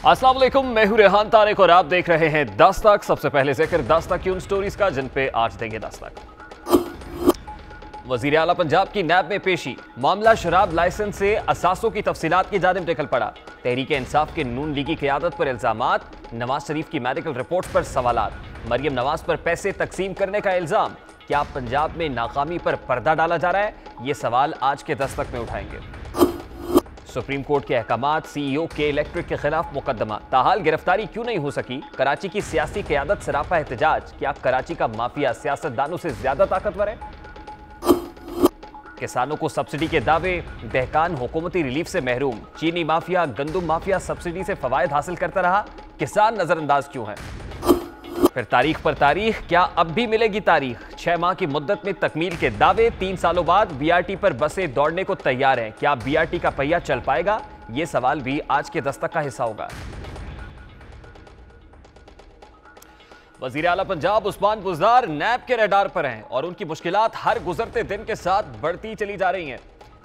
अस्सलाम वालेकुम, मैं हूं रेहान तारिक और आप देख रहे हैं दस्तक। सबसे पहले जिक्र दस्तक की उन स्टोरीज का जिन पे आज देंगे दस्तक। वजीर आला पंजाब की नैब में पेशी, मामला शराब लाइसेंस से असासों की तफसीलात की जानिब निकल पड़ा। तहरीक इंसाफ के नून लीगी क़यादत पर इल्जामात, नवाज शरीफ की मेडिकल रिपोर्ट पर सवालात, मरियम नवाज पर पैसे तकसीम करने का इल्जाम। क्या पंजाब में नाकामी पर पर्दा डाला जा रहा है? ये सवाल आज के दस्तक में उठाएंगे। सुप्रीम कोर्ट के अहकामात, CEO के इलेक्ट्रिक के खिलाफ मुकदमा, ताहाल गिरफ्तारी क्यों नहीं हो सकी? कराची की सियासी क़यादत सरापा एहतजाज, क्या कराची का माफिया सियासतदानों से ज्यादा ताकतवर है? किसानों को सब्सिडी के दावे, दहकान हुकूमती रिलीफ से महरूम। चीनी माफिया, गंदुम माफिया सब्सिडी से फवायद हासिल करता रहा, किसान नजरअंदाज क्यों है? फिर तारीख पर तारीख, क्या अब भी मिलेगी तारीख? 6 माह की मुद्दत में तकमील के दावे, 3 सालों बाद BRT पर बसें दौड़ने को तैयार हैं। क्या BRT का पहिया चल पाएगा? यह सवाल भी आज के दस्तक का हिस्सा होगा। वजीर आला पंजाब उस्मान बुज़दार नैब के रडार पर हैं और उनकी मुश्किलात हर गुजरते दिन के साथ बढ़ती चली जा रही हैं।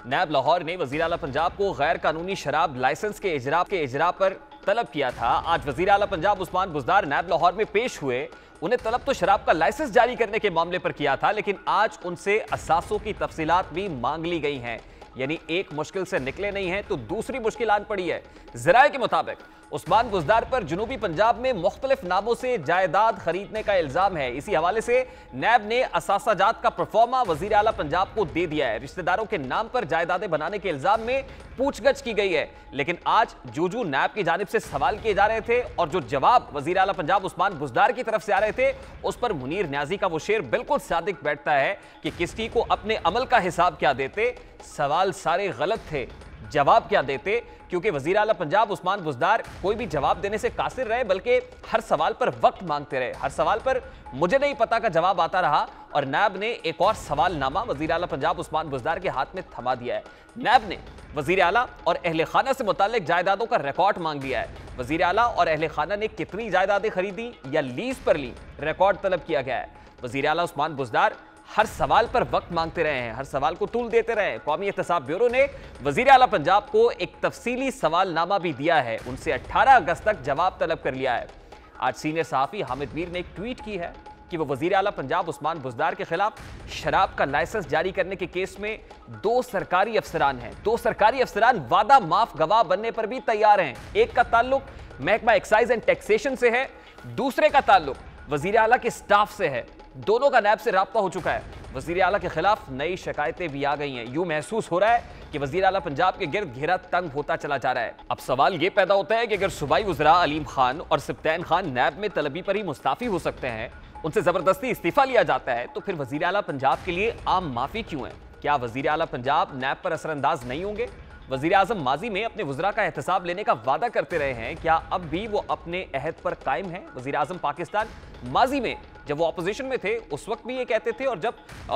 नैब लाहौर ने वजीर आला पंजाब को गैर कानूनी शराब लाइसेंस के इजरा पर तलब किया था। आज वजीर आला पंजाब उस्मान बुज़दार नैब लाहौर में पेश हुए। उन्हें तलब तो शराब का लाइसेंस जारी करने के मामले पर किया था, लेकिन आज उनसे असासों की तफसीलात भी मांग ली गई हैं। यानी एक मुश्किल से निकले नहीं हैं तो दूसरी मुश्किल आन पड़ी है। ज़राए के मुताबिक उस्मान बुज़दार पर जनूबी पंजाब में मुख्तलिफ नामों से जायदाद खरीदने का इल्जाम है। इसी हवाले से नैब ने असासाजात का परफॉर्मा वजीर आला पंजाब को दे दिया है। रिश्तेदारों के नाम पर जायदादें बनाने के इल्जाम में पूछगछ की गई है, लेकिन आज जो नैब की जानिब से सवाल किए जा रहे थे और जो जवाब वजीर आला पंजाब उस्मान बुज़दार की तरफ से आ रहे थे, उस पर मुनीर न्याजी का वो शेर बिल्कुल सादिक बैठता है कि किसी को अपने अमल का हिसाब क्या देते। सवाल सारे गलत थे, जवाब क्या देते? क्योंकि वजीर आला पंजाब उस्मान बुज़दार कोई भी जवाब देने से कासिर रहे, बल्कि हर सवाल पर वक्त मांगते रहे। हर सवाल पर मुझे नहीं पता का जवाब आता रहा और नैब ने एक और सवालनामा वजीर आला पंजाब उस्मान बुज़दार के हाथ में थमा दिया है। नैब ने वजीर आला और अहले खाना से मुताल्लिक जायदादों का रिकॉर्ड मांग लिया है। वजीर आला और अहले खाना ने कितनी जायदादें खरीदी या लीज पर ली, रिकॉर्ड तलब किया गया है। वजीर आला उस्मान बुज़दार हर सवाल पर वक्त मांगते रहे हैं, हर सवाल को तूल देते रहे हैं। कौमी एहतसाब ब्यूरो ने वजीर आला पंजाब को एक तफसीली सवालनामा भी दिया है। उनसे 18 अगस्त तक जवाब तलब कर लिया है। आज सीनियर सहाफ़ी हामिद मीर ने एक ट्वीट की है कि वो वजीर आला पंजाब उस्मान बुज़दार के खिलाफ शराब का लाइसेंस जारी करने के केस में 2 सरकारी अफसरान हैं। 2 सरकारी अफसरान वादा माफ गवाह बनने पर भी तैयार हैं। एक का ताल्लुक महकमा एक्साइज एंड टैक्सेशन से है, दूसरे का ताल्लुक वजीर आला के स्टाफ से है। दोनों का नैब से राब्ता हो चुका है। वजीर आला के खिलाफ नई शिकायतें भी आ गई हैं। यूं महसूस हो रहा है कि वजीर आला पंजाब के गिर्द घेरा तंग होता चला जा रहा है। अब सवाल यह पैदा होता है कि अगर सूबाई वज़रा अलीम खान और सिब्तैन खान नैब में तलबी पर ही मुस्ताफी हो सकते हैं, उनसे जबरदस्ती इस्तीफा लिया जाता है, तो फिर वजीर आला पंजाब के लिए आम माफी क्यों है? क्या वजीर आला पंजाब नैब पर असरअंदाज नहीं होंगे? वजीर आजम माजी में अपने वज़रा का एहतसाब लेने का वादा करते रहे हैं, क्या अब भी वो अपने अहद पर कायम है? वजीर आजम पाकिस्तान माजी में जब वो अपोजिशन में थे उस वक्त भी ये कहते थे, और जब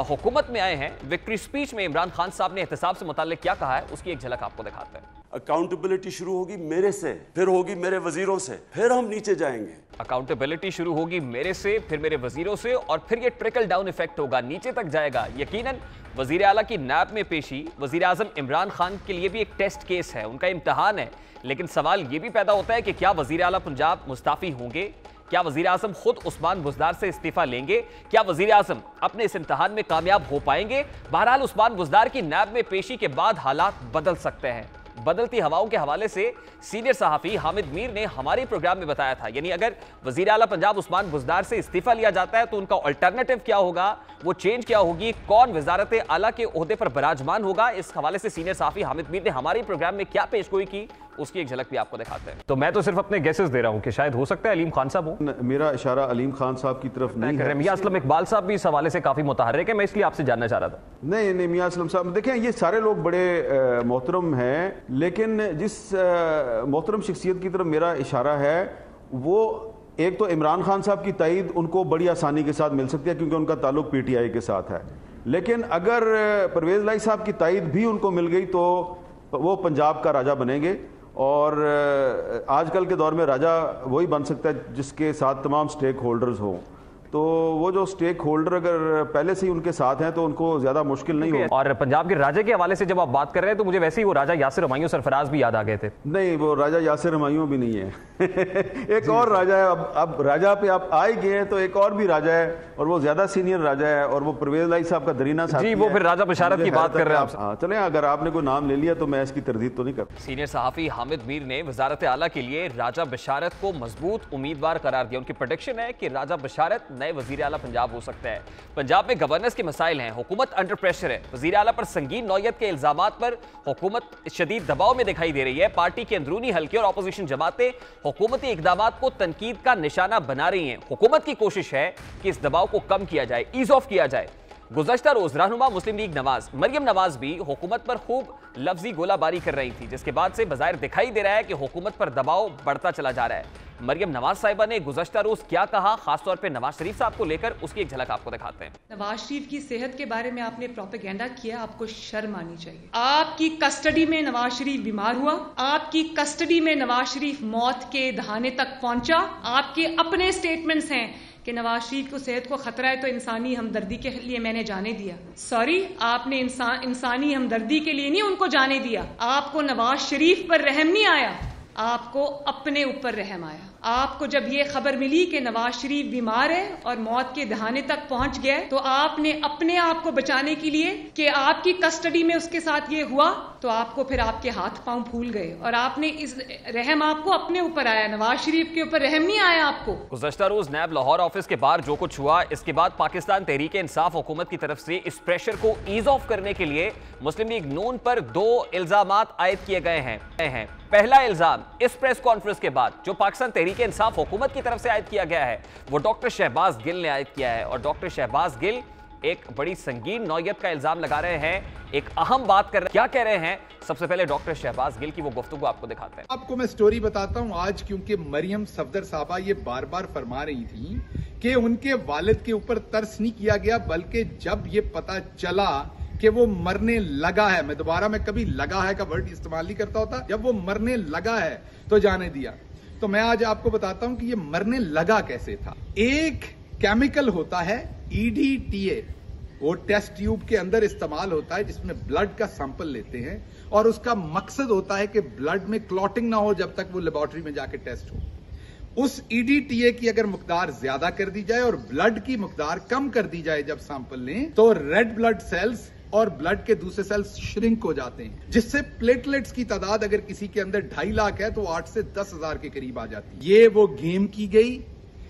हुकूमत में आए हैं विक्ट्री स्पीच में इमरान खान साहब ने एहतसाब से मुताल्लिक क्या कहा है, उसकी एक झलक आपको दिखाते हैं। अकाउंटेबिलिटी शुरू होगी मेरे से, फिर होगी मेरे वजीरों से, फिर हम नीचे जाएंगे। अकाउंटेबिलिटी शुरू होगी मेरे से, फिर मेरे वजीरों से, और फिर ये ट्रिकल डाउन इफेक्ट होगा, नीचे तक जाएगा। यकीनन वजीर आला की नैब में पेशी वजीर आजम इमरान खान के लिए भी एक टेस्ट केस है, उनका इम्तहान है। लेकिन सवाल ये भी पैदा होता है कि क्या वजीर आला पंजाब मुस्ताफी होंगे? क्या वजीर आजम खुद उस्मान बुज़दार से इस्तीफा लेंगे? क्या वजीर आजम अपने इस इम्तहान में कामयाब हो पाएंगे? बहरहाल उस्मान बुज़दार की नैब में पेशी के बाद हालात बदल सकते हैं। बदलती हवाओं के हवाले से सीनियर सहाफ़ी हामिद मीर ने हमारे प्रोग्राम में बताया था, यानी अगर वजीर आला पंजाब उस्मान बुज़दार से इस्तीफा लिया जाता है तो उनका अल्टरनेटिव क्या होगा, वो चेंज क्या होगी, कौन वजारत आला के ओहदे पर बराजमान होगा। इस हवाले से सीनियर सहाफ़ी हामिद मीर ने हमारे प्रोग्राम में क्या पेशगोई की, उसकी एक झलक भी आपको दिखाते हैं। तो मैं तो सिर्फ अपने गेसेस दे रहा हूं कि शायद हो सकता है अलीम खान साहब हो। मेरा इशारा अलीम खान साहब की तरफ नहीं है। मियां असलम इकबाल साहब भी इस हवाले से काफी मुतहर्रिक है, मैं इसलिए आपसे जानना चाह रहा था। नहीं, मियां असलम साहब देखें, ये सारे लोग बड़े मोहतरम हैं, लेकिन जिस मोहतरम शख्सियत की तरफ मेरा इशारा है वो एक तो इमरान खान साहब की तायद उनको बड़ी आसानी के साथ मिल सकती है क्योंकि उनका ताल्लुक PTI के साथ है। लेकिन अगर परवेज़ लाई साहब की तायद भी उनको मिल गई तो वो पंजाब का राजा बनेंगे, और आजकल के दौर में राजा वही बन सकता है जिसके साथ तमाम स्टेक होल्डर्स हों। तो वो जो स्टेक होल्डर अगर पहले से ही उनके साथ हैं तो उनको ज्यादा मुश्किल नहीं होगी। और पंजाब के राजा के हवाले से जब आप बात कर रहे हैं तो मुझे वैसे ही वो राजा यासिर हुमायूं सरफराज भी याद आ गए थे। नहीं, वो राजा यासिर हुमायूं भी नहीं है एक और राजा है। अब राजा पे आप आ ही गए हैं तो एक और भी राजा है और वो ज्यादा सीनियर राजा है और वो परवेज लाई साहब का दरीना साथी जी, वो फिर राजा बशारत की बात कर रहे हैं आप। चले, अगर आपने कोई नाम ले लिया तो मैं इसकी तरदीद तो नहीं करता। सीनियर सहाफी हामिद मीर ने वजारत आला के लिए राजा बशारत को मजबूत उम्मीदवार करार दिया। उनकी प्रेडिक्शन है कि राजा बशारत नए वजीर आला पंजाब हो सकता है। पंजाब में गवर्नेंस के मसाइल हैं, हुकूमत अंडर प्रेशर है। वजीर आला पर संगीन नौयत के इल्जामात पर हुकूमत शदीद दबाव में दिखाई दे रही है। पार्टी के अंदरूनी हल्के और अपोजिशन जमातें हुकूमती इकदामात को तनकीद का निशाना बना रही हैं। हुकूमत की कोशिश है कि इस दबाव को कम किया जाए, ईज ऑफ किया जाए। गुज़श्ता रोज रहनुमा मुस्लिम लीग नवाज मरियम नवाज भी हुकूमत पर खूब लफ्जी गोलाबारी कर रही थी, जिसके बाद से बज़ाहिर दिखाई दे रहा है कि हुकूमत पर दबाव बढ़ता चला जा रहा है। मरियम नवाज साहिबा ने गुज़श्ता रोज क्या कहा, खासतौर पे नवाज शरीफ साहब को लेकर, उसकी एक झलक आपको दिखाते हैं। नवाज शरीफ की सेहत के बारे में आपने प्रोपेगेंडा किया, आपको शर्म आनी चाहिए। आपकी कस्टडी में नवाज शरीफ बीमार हुआ, आपकी कस्टडी में नवाज शरीफ मौत के दहाने तक पहुंचा। आपके अपने स्टेटमेंट्स हैं कि नवाज शरीफ को सेहत को खतरा है तो इंसानी हमदर्दी के लिए मैंने जाने दिया। सॉरी, आपने इंसानी हमदर्दी के लिए नहीं उनको जाने दिया। आपको नवाज शरीफ पर रहम नहीं आया, आपको अपने ऊपर रहम आया। आपको जब ये खबर मिली कि नवाज शरीफ बीमार है और मौत के दहाने तक पहुंच गया, तो आपने अपने आप को बचाने के लिए कि आपकी कस्टडी में उसके साथ ये हुआ, तो आपको फिर आपके हाथ पांव फूल गए और आपने इस रहम आपको अपने ऊपर आया, नवाज शरीफ के ऊपर रहम नहीं आया आपको। गुज़श्ता रोज नैब लाहौर ऑफिस के बाहर जो कुछ हुआ, इसके बाद पाकिस्तान तहरीक इंसाफ हुकूमत की तरफ से इस प्रेशर को ईज ऑफ करने के लिए मुस्लिम लीग नून पर 2 इल्जामात आयद किए गए हैं। पहला इल्जाम इस प्रेस कॉन्फ्रेंस के बाद जो पाकिस्तान तहरीक इंसाफ हुकूमत की तरफ से आयद किया गया है, वो डॉक्टर शहबाज गिल ने आयद किया है। और डॉक्टर शहबाज गिल एक बड़ी संगीन नौयत का इल्जाम लगा रहे हैं, एक अहम बात कर रहे हैं। क्या कह रहे हैं, सबसे पहले डॉक्टर शहबाज गिल की वो गुफ्तगू आपको दिखाते हैं। आपको मैं स्टोरी बताता हूं आज, क्योंकि मरियम सफदर साहबा ये बार बार फरमा रही थी कि उनके वालिद के ऊपर तरस नहीं किया गया, बल्कि जब ये पता चला कि वो मरने लगा है, मैं कभी लगा है का वर्ड इस्तेमाल नहीं करता होता, जब वो मरने लगा है तो जाने दिया। तो मैं आज आपको बताता हूं कि ये मरने लगा कैसे था। एक केमिकल होता है EDTA, वो टेस्ट ट्यूब के अंदर इस्तेमाल होता है, जिसमें ब्लड का सैंपल लेते हैं और उसका मकसद होता है कि ब्लड में क्लॉटिंग ना हो जब तक वो लेबोरेटरी में जाके टेस्ट हो। उस EDTA की अगर मुकदार ज्यादा कर दी जाए और ब्लड की मुकदार कम कर दी जाए जब सैंपल लें, तो रेड ब्लड सेल्स और ब्लड के दूसरे सेल्स श्रिंक हो जाते हैं, जिससे प्लेटलेट्स की तादाद अगर किसी के अंदर 2.5 लाख है तो 8 से 10 हजार के करीब आ जाती है। ये वो गेम की गई,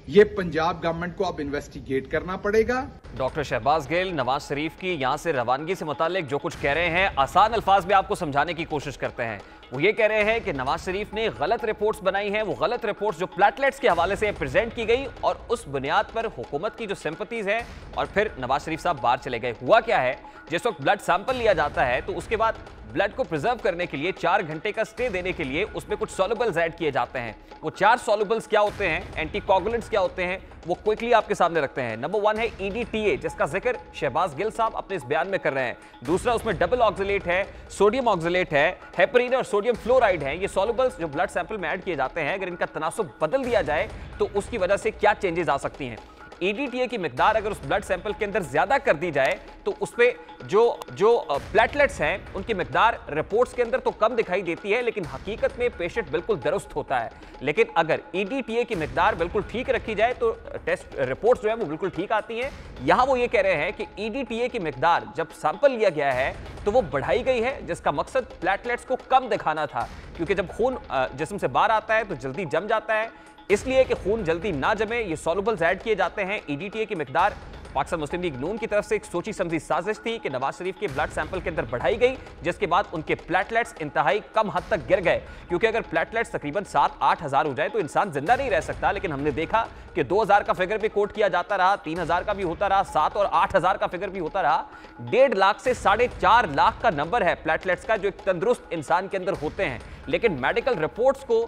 ये पंजाब गवर्नमेंट को अब इन्वेस्टिगेट करना पड़ेगा। डॉक्टर शहबाज गिल नवाज शरीफ की यहां से रवानगी से मुतालिक जो कुछ कह रहे हैं, आसान अल्फाज में आपको समझाने की कोशिश करते हैं। वो ये कह रहे हैं कि नवाज शरीफ ने गलत रिपोर्ट्स बनाई हैं, वो गलत रिपोर्ट्स जो प्लेटलेट्स के हवाले से प्रेजेंट की गई और उस बुनियाद पर हुकूमत की जो सिंपैथीज है, और फिर नवाज शरीफ साहब बाहर चले गए। हुआ क्या है, जिस वक्त ब्लड सैंपल लिया जाता है तो उसके बाद ब्लड को प्रिजर्व करने के लिए 4 घंटे का स्टे देने के लिए उसमें कुछ सॉल्युबल्स ऐड किए जाते हैं। वो 4 सॉल्युबल्स क्या होते हैं, एंटीकोगुलेंट्स क्या होते हैं, वो क्विकली आपके सामने रखते हैं। नंबर 1 है EDTA, जिसका जिक्र शहबाज गिल साहब अपने इस बयान में कर रहे हैं। दूसरा, उसमें डबल ऑक्सलेट है, सोडियम ऑक्सलेट है, हेपरिन और सोडियम फ्लोराइड है। ये सॉल्युबल्स जो ब्लड सैंपल में ऐड किए जाते हैं, अगर इनका तनासुब बदल दिया जाए तो उसकी वजह से क्या चेंजेस आ सकती हैं। EDTA की मिकदार अगर उस ब्लड सैंपल के अंदर ज्यादा कर दी जाए तो उस पे जो प्लेटलेट्स हैं उनकी मिकदार रिपोर्ट्स के अंदर तो कम दिखाई देती है, लेकिन हकीकत में पेशेंट बिल्कुल दुरुस्त होता है। लेकिन अगर EDTA की मिकदार बिल्कुल ठीक रखी जाए तो टेस्ट रिपोर्ट्स जो है वो बिल्कुल ठीक आती हैं। यहां वो ये कह रहे हैं कि EDTA की मिकदार जब सैंपल लिया गया है तो वो बढ़ाई गई है, जिसका मकसद प्लेटलेट्स को कम दिखाना था, क्योंकि जब खून जिस्म से बाहर आता है तो जल्दी जम जाता है। इसलिए कि खून जल्दी ना जमे, ये सॉल्युबल्स ऐड किए जाते हैं। EDTA की मिकदार पाकिस्तान मुस्लिम लीग नून की तरफ से एक सोची समझी साजिश थी कि नवाज शरीफ के ब्लड सैंपल के अंदर बढ़ाई गई, जिसके बाद उनके प्लेटलेट्स इंतहाई कम हद तक गिर गए। क्योंकि अगर प्लेटलेट्स तकरीबन 7-8 हजार हो जाए तो इंसान जिंदा नहीं रह सकता। लेकिन हमने देखा कि 2000 का फिगर भी कोट किया जाता रहा, 3000 का भी होता रहा, 7 और 8 हजार का फिगर भी होता रहा। 1.5 लाख से 4.5 लाख का नंबर है प्लेटलेट्स का जो एक तंदुरुस्त इंसान के अंदर होते हैं। लेकिन मेडिकल रिपोर्ट्स को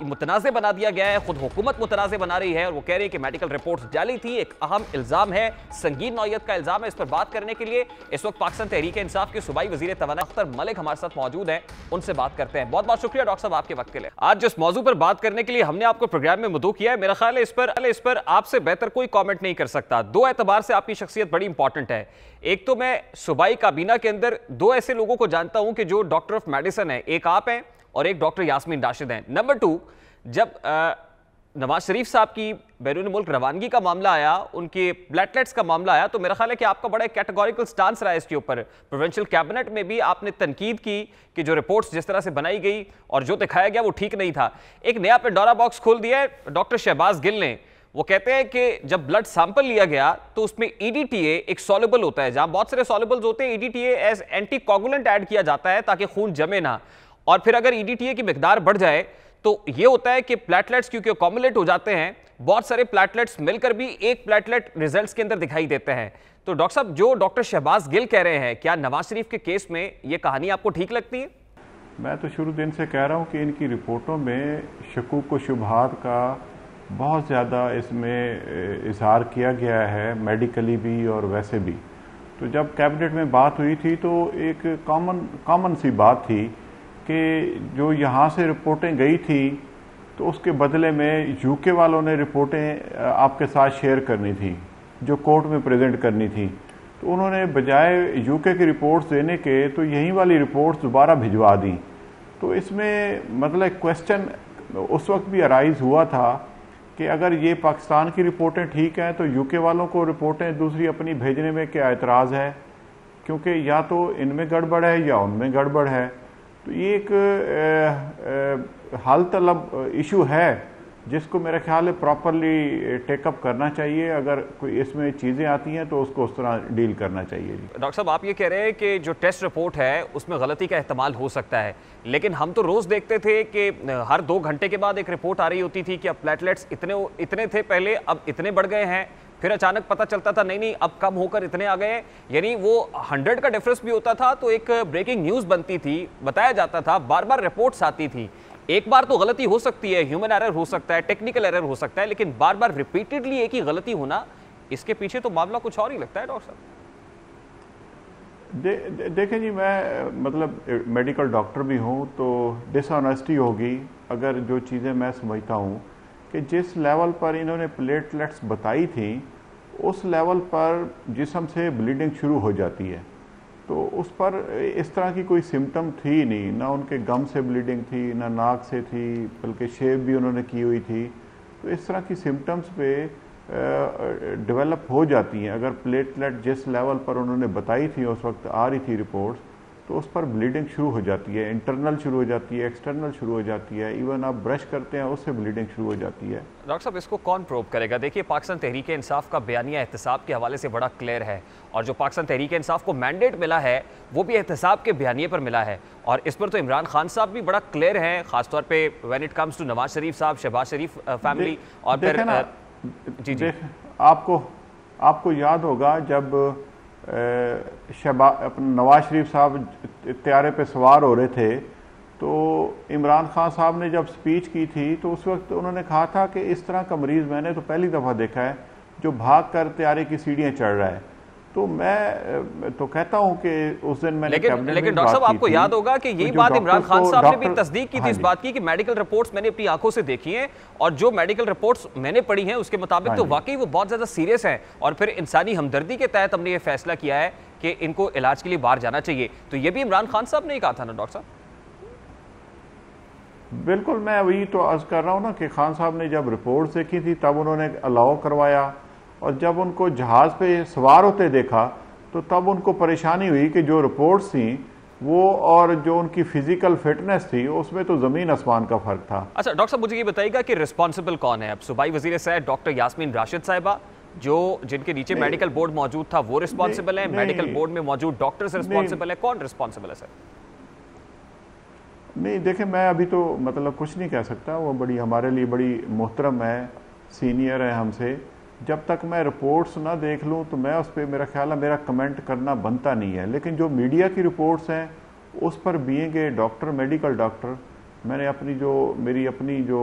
मुतनाज़ बना दिया गया है। खुद हुकूमत मुतनाज़ बना रही है और वो कह रही है कि मेडिकल रिपोर्ट्स जाली थी। एक अहम इल्ज़ाम है, संगीन नौयत का इल्ज़ाम है। इस पर बात करने के लिए इस वक्त पाकिस्तान तहरीक इंसाफ के सूबाई वज़ीर तवानाई अख्तर मलिक हमारे साथ मौजूद हैं, उनसे बात करते हैं। बहुत बहुत शुक्रिया डॉक्टर साहब आपके वक्त के लिए। आज जिस मौजू पर बात करने के लिए हमने आपको प्रोग्राम में मदऊ किया है, मेरा ख्याल है इस पर आपसे बेहतर कोई कॉमेंट नहीं कर सकता। दो एतबार से आपकी शख्सियत बड़ी इंपॉर्टेंट है। एक तो मैं सूबाई काबीना के अंदर दो ऐसे लोगों को जानता हूं कि जो डॉक्टर ऑफ मेडिसिन है, एक आप हैं और एक डॉक्टर यास्मीन राशिद हैं। नंबर 2, जब नवाज शरीफ साहब की बैरून मुल्क रवानगी का मामला आया, उनके प्लेटलेट्स का मामला आया, तो मेरा ख्याल है कि आपका बड़ा कैटेगोरिकल स्टांस रहा है इसके ऊपर। प्रोविंशियल कैबिनेट में भी आपने तनकीद की कि जो रिपोर्ट्स जिस तरह से बनाई गई और जो दिखाया गया वो ठीक नहीं था। एक नया पेंडोरा बॉक्स खोल दिया है डॉक्टर शहबाज गिल ने। वो कहते हैं कि जब ब्लड सैंपल लिया गया तो उसमें ईडीटीए एक सॉल्युबल होता है, जहां बहुत सारे सॉल्युबल्स होते हैं, ईडीटीए एज एंटीकोगुलेंट ऐड किया जाता है ताकि खून जमे ना, और फिर अगर ईडीटीए की मिकदार बढ़ जाए तो ये होता है कि प्लेटलेट्स क्योंकि अकोमुलेट हो जाते हैं, बहुत सारे प्लेटलेट्स मिलकर भी एक प्लेटलेट रिजल्ट्स के अंदर दिखाई देते हैं। तो डॉक्टर साहब, जो डॉक्टर शहबाज गिल कह रहे हैं, क्या नवाज शरीफ के केस में ये कहानी आपको ठीक लगती है? मैं तो शुरू दिन से कह रहा हूँ कि इनकी रिपोर्टों में शकूक व शुबहात का बहुत ज़्यादा इसमें इजहार किया गया है, मेडिकली भी और वैसे भी। तो जब कैबिनेट में बात हुई थी तो एक कॉमन सी बात थी कि जो यहाँ से रिपोर्टें गई थी तो उसके बदले में यूके वालों ने रिपोर्टें आपके साथ शेयर करनी थी, जो कोर्ट में प्रेजेंट करनी थी। तो उन्होंने बजाय यूके की रिपोर्ट्स देने के तो यही वाली रिपोर्ट्स दोबारा भिजवा दी। तो इसमें मतलब क्वेश्चन उस वक्त भी अराइज हुआ था कि अगर ये पाकिस्तान की रिपोर्टें ठीक हैं तो यूके वालों को रिपोर्टें दूसरी अपनी भेजने में क्या एतराज़ है, क्योंकि या तो इनमें गड़बड़ है या उनमें गड़बड़ है। तो ये एक हल तलब इशू है जिसको मेरा ख्याल है प्रॉपरली टेकअप करना चाहिए। अगर कोई इसमें चीज़ें आती हैं तो उसको उस तरह डील करना चाहिए। जी डॉक्टर साहब, आप ये कह रहे हैं कि जो टेस्ट रिपोर्ट है उसमें गलती का एहतमाल हो सकता है, लेकिन हम तो रोज़ देखते थे कि हर 2 घंटे के बाद एक रिपोर्ट आ रही होती थी कि अब प्लेटलेट्स इतने थे पहले, अब इतने बढ़ गए हैं, फिर अचानक पता चलता था नहीं अब कम होकर इतने आ गए। यानी वो 100 का डिफरेंस भी होता था तो एक ब्रेकिंग न्यूज़ बनती थी, बताया जाता था, बार बार रिपोर्ट्स आती थी। एक बार तो गलती हो सकती है, ह्यूमन एरर हो सकता है, टेक्निकल एरर हो सकता है, लेकिन बार बार रिपीटेडली एक ही गलती होना, इसके पीछे तो मामला कुछ और ही लगता है डॉक्टर साहब। देखें जी, मैं मतलब मेडिकल डॉक्टर भी हूँ, तो डिसऑनेस्टी होगी अगर जो चीज़ें मैं समझता हूँ कि जिस लेवल पर इन्होंने प्लेटलेट्स बताई थी उस लेवल पर जिस्म से ब्लीडिंग शुरू हो जाती है, तो उस पर इस तरह की कोई सिम्टम थी नहीं, ना उनके गम से ब्लीडिंग थी, ना नाक से थी, बल्कि शेव भी उन्होंने की हुई थी। तो इस तरह की सिम्टम्स पे डेवलप हो जाती हैं। अगर प्लेटलेट जिस लेवल पर उन्होंने बताई थी उस वक्त आ रही थी रिपोर्ट्स, तो उस पर ब्लीडिंग शुरू हो जाती है, इंटरनल शुरू हो जाती है, एक्सटर्नल शुरू हो जाती है, इवन आप ब्रश करते हैं उससे ब्लीडिंग शुरू हो जाती है। डॉक्टर साहब, इसको कौन प्रूव करेगा? देखिए, पाकिस्तान तहरीक इंसाफ का बयानिया एहतसाब के हवाले से बड़ा क्लियर है, और जो पाकिस्तान तहरीक इंसाफ को मैंडेट मिला है वो भी एहतसाब के बयानिए पर मिला है, और इस पर तो इमरान खान साहब भी बड़ा क्लियर हैं, खासतौर पर when it comes to Nawaz Sharif साहब, शहबाज शरीफ फैमिली। और फिर जी आपको याद होगा जब नवाज शरीफ साहब त्यारे पे सवार हो रहे थे तो इमरान खान साहब ने जब स्पीच की थी तो उस वक्त उन्होंने कहा था कि इस तरह का मरीज़ मैंने तो पहली दफ़ा देखा है जो भाग कर त्यारे की सीढ़ियाँ चढ़ रहा है। तो मैं तो कहता हूं कि उस दिन मैंने लेकिन डॉक्टर साहब, आपको याद होगा कि यही बात इमरान खान साहब ने भी तस्दीक की थी इस बात की कि मेडिकल रिपोर्ट्स मैंने अपनी आंखों से देखी हैं, और जो मेडिकल रिपोर्ट्स मैंने पढ़ी हैं उसके मुताबिक तो वाकई वो बहुत ज्यादा सीरियस हैं, और फिर इंसानी हमदर्दी के तहत हमने ये फैसला किया है कि इनको इलाज के लिए बाहर जाना चाहिए। तो ये भी इमरान खान साहब ने ही कहा था ना डॉक्टर साहब? बिल्कुल, मैं वही तो अर्ज कर रहा हूँ ना कि खान साहब ने जब रिपोर्ट देखी थी तब उन्होंने अलाउ करवाया, और जब उनको जहाज पे सवार होते देखा तो तब उनको परेशानी हुई कि जो रिपोर्ट्स थी वो और जो उनकी फिजिकल फिटनेस थी उसमें तो जमीन आसमान का फर्क था। अच्छा डॉक्टर साहब, मुझे ये बताइएगा कि रिस्पॉन्सिबल कौन है अब? सूबाई वजीर साहब डॉक्टर यास्मीन राशिद साहिबा, जो जिनके नीचे मेडिकल बोर्ड मौजूद था, वो रिस्पॉन्सिबल है? मेडिकल बोर्ड में मौजूद डॉक्टर्स रिस्पॉन्सिबल है? कौन रिस्पॉन्सिबल है सर? नहीं, देखें, मैं अभी तो मतलब कुछ नहीं कह सकता। वो बड़ी हमारे लिए बड़ी मोहतरम है, सीनियर है हमसे। जब तक मैं रिपोर्ट्स ना देख लूं तो मैं उस पर, मेरा ख्याल है, मेरा कमेंट करना बनता नहीं है। लेकिन जो मीडिया की रिपोर्ट्स हैं उस पर being a doctor, medical doctor, मैंने मेरी अपनी जो